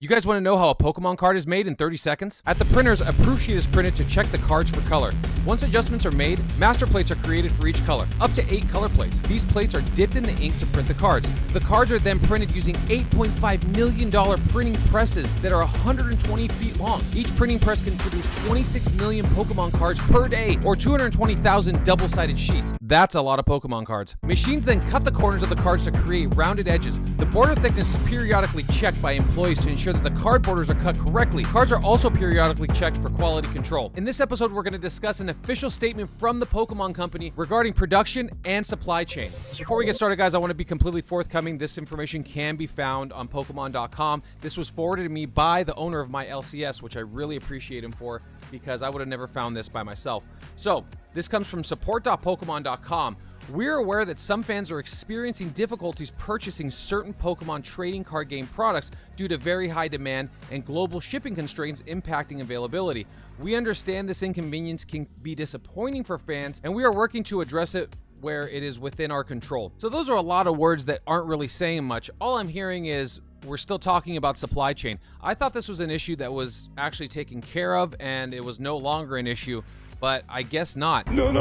You guys want to know how a Pokemon card is made in 30 seconds? At the printers, a proof sheet is printed to check the cards for color. Once adjustments are made, master plates are created for each color, up to 8 color plates. These plates are dipped in the ink to print the cards. The cards are then printed using $8.5 million printing presses that are 120 feet long. Each printing press can produce 26 million Pokemon cards per day, or 220,000 double-sided sheets. That's a lot of Pokemon cards. Machines then cut the corners of the cards to create rounded edges. The border thickness is periodically checked by employees to ensure that the card borders are cut correctly. Cards are also periodically checked for quality control. In this episode, we're going to discuss an official statement from the Pokemon Company regarding production and supply chain. Before we get started, guys, I want to be completely forthcoming. This information can be found on Pokemon.com. This was forwarded to me by the owner of my LCS, which I really appreciate him for, because I would have never found this by myself. So, this comes from support.pokemon.com. We're aware that some fans are experiencing difficulties purchasing certain Pokemon trading card game products due to very high demand and global shipping constraints impacting availability. We understand this inconvenience can be disappointing for fans, and we are working to address it where it is within our control. So those are a lot of words that aren't really saying much. All I'm hearing is we're still talking about supply chain. I thought this was an issue that was actually taken care of and it was no longer an issue, but I guess not. No.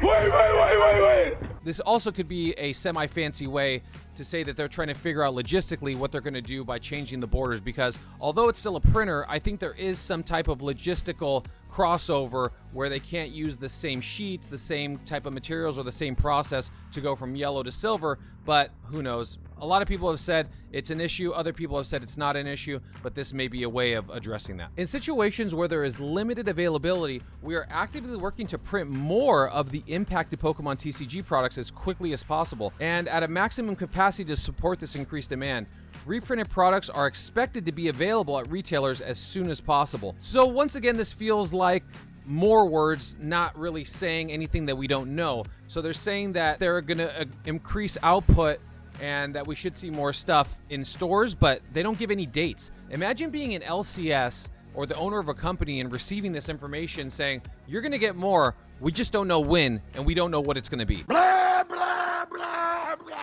Wait. This also could be a semi-fancy way to say that they're trying to figure out logistically what they're going to do by changing the borders, because although it's still a printer, I think there is some type of logistical crossover where they can't use the same sheets, the same type of materials, or the same process to go from yellow to silver, but who knows? A lot of people have said it's an issue, other people have said it's not an issue, but this may be a way of addressing that. In situations where there is limited availability, we are actively working to print more of the impacted Pokemon TCG products as quickly as possible, and at a maximum capacity to support this increased demand. Reprinted products are expected to be available at retailers as soon as possible. So once again, this feels like more words not really saying anything that we don't know. So they're saying that they're going to increase output and that we should see more stuff in stores, but they don't give any dates. Imagine being an LCS or the owner of a company and receiving this information saying, you're going to get more, we just don't know when, and we don't know what it's going to be. Blah, blah, blah, blah.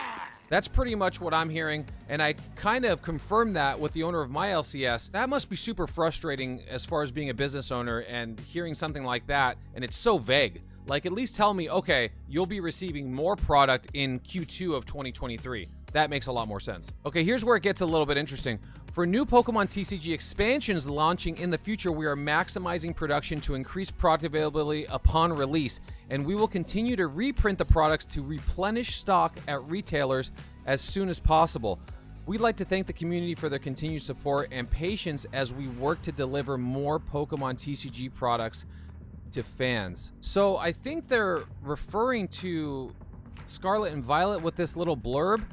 That's pretty much what I'm hearing, and I kind of confirmed that with the owner of my LCS. That must be super frustrating as far as being a business owner and hearing something like that, and it's so vague. Like, at least tell me, okay, you'll be receiving more product in Q2 of 2023. That makes a lot more sense. Okay, here's where it gets a little bit interesting. For new Pokemon TCG expansions launching in the future, we are maximizing production to increase product availability upon release, and we will continue to reprint the products to replenish stock at retailers as soon as possible. We'd like to thank the community for their continued support and patience as we work to deliver more Pokemon TCG products to fans. So I think they're referring to Scarlet and Violet with this little blurb.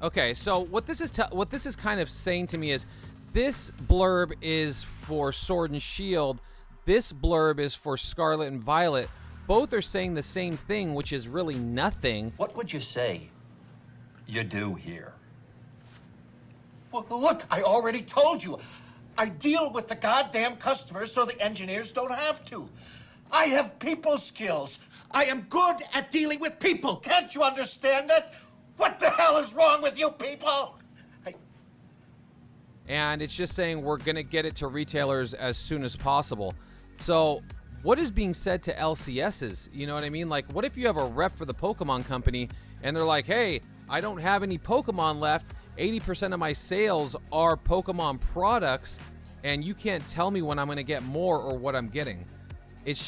Okay, so what this is kind of saying to me is this blurb is for Sword and Shield. This blurb is for Scarlet and Violet. Both are saying the same thing, which is really nothing. What would you say you do here? Well, look, I already told you. I deal with the goddamn customers so the engineers don't have to. I have people skills. I am good at dealing with people. Can't you understand it? What the hell is wrong with you people? And it's just saying we're going to get it to retailers as soon as possible. So what is being said to LCSs? You know what I mean? Like, what if you have a rep for the Pokemon Company and they're like, hey, I don't have any Pokemon left. 80% of my sales are Pokemon products, and you can't tell me when I'm going to get more or what I'm getting. It's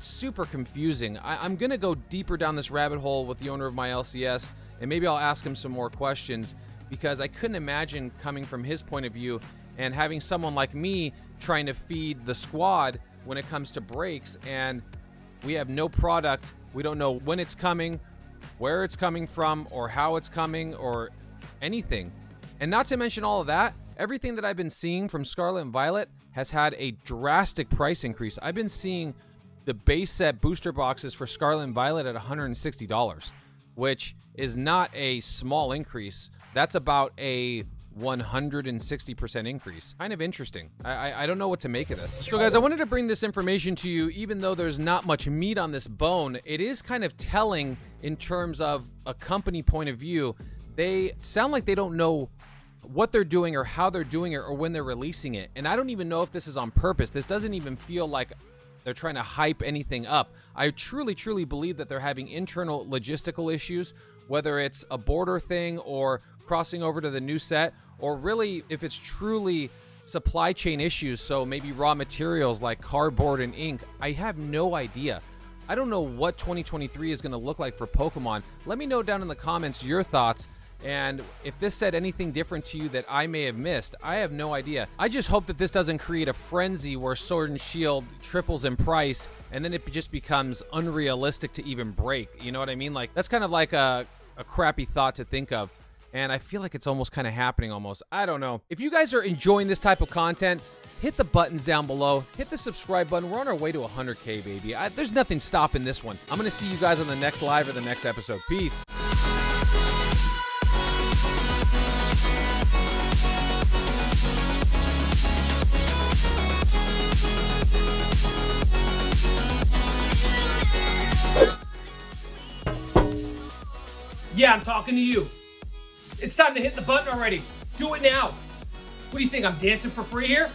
super confusing. I'm going to go deeper down this rabbit hole with the owner of my LCS, and maybe I'll ask him some more questions, because I couldn't imagine coming from his point of view and having someone like me trying to feed the squad when it comes to breaks, and we have no product. We don't know when it's coming, where it's coming from, or how it's coming, or anything. And not to mention all of that, everything that I've been seeing from Scarlet and Violet has had a drastic price increase. I've been seeing the base set booster boxes for Scarlet and Violet at $160, which is not a small increase. That's about a 160% increase. Kind of interesting. I don't know what to make of this. So guys, I wanted to bring this information to you, even though there's not much meat on this bone. It is kind of telling in terms of a company point of view they sound like they don't know what they're doing or how they're doing it or when they're releasing it. And I don't even know if this is on purpose. This doesn't even feel like they're trying to hype anything up. I truly believe that they're having internal logistical issues, whether it's a border thing or crossing over to the new set, or really if it's truly supply chain issues, so maybe raw materials like cardboard and ink. I have no idea. I don't know what 2023 is going to look like for Pokemon. Let me know down in the comments your thoughts, and if this said anything different to you that I may have missed. I have no idea. I just hope that this doesn't create a frenzy where Sword and Shield triples in price and then it just becomes unrealistic to even break. You know what I mean? Like, that's kind of like a crappy thought to think of. And I feel like it's almost kind of happening almost. I don't know. If you guys are enjoying this type of content, hit the buttons down below. Hit the subscribe button. We're on our way to 100K, baby. There's nothing stopping this one. I'm going to see you guys on the next live or the next episode. Peace. Yeah, I'm talking to you. It's time to hit the button already. Do it now. What do you think, I'm dancing for free here?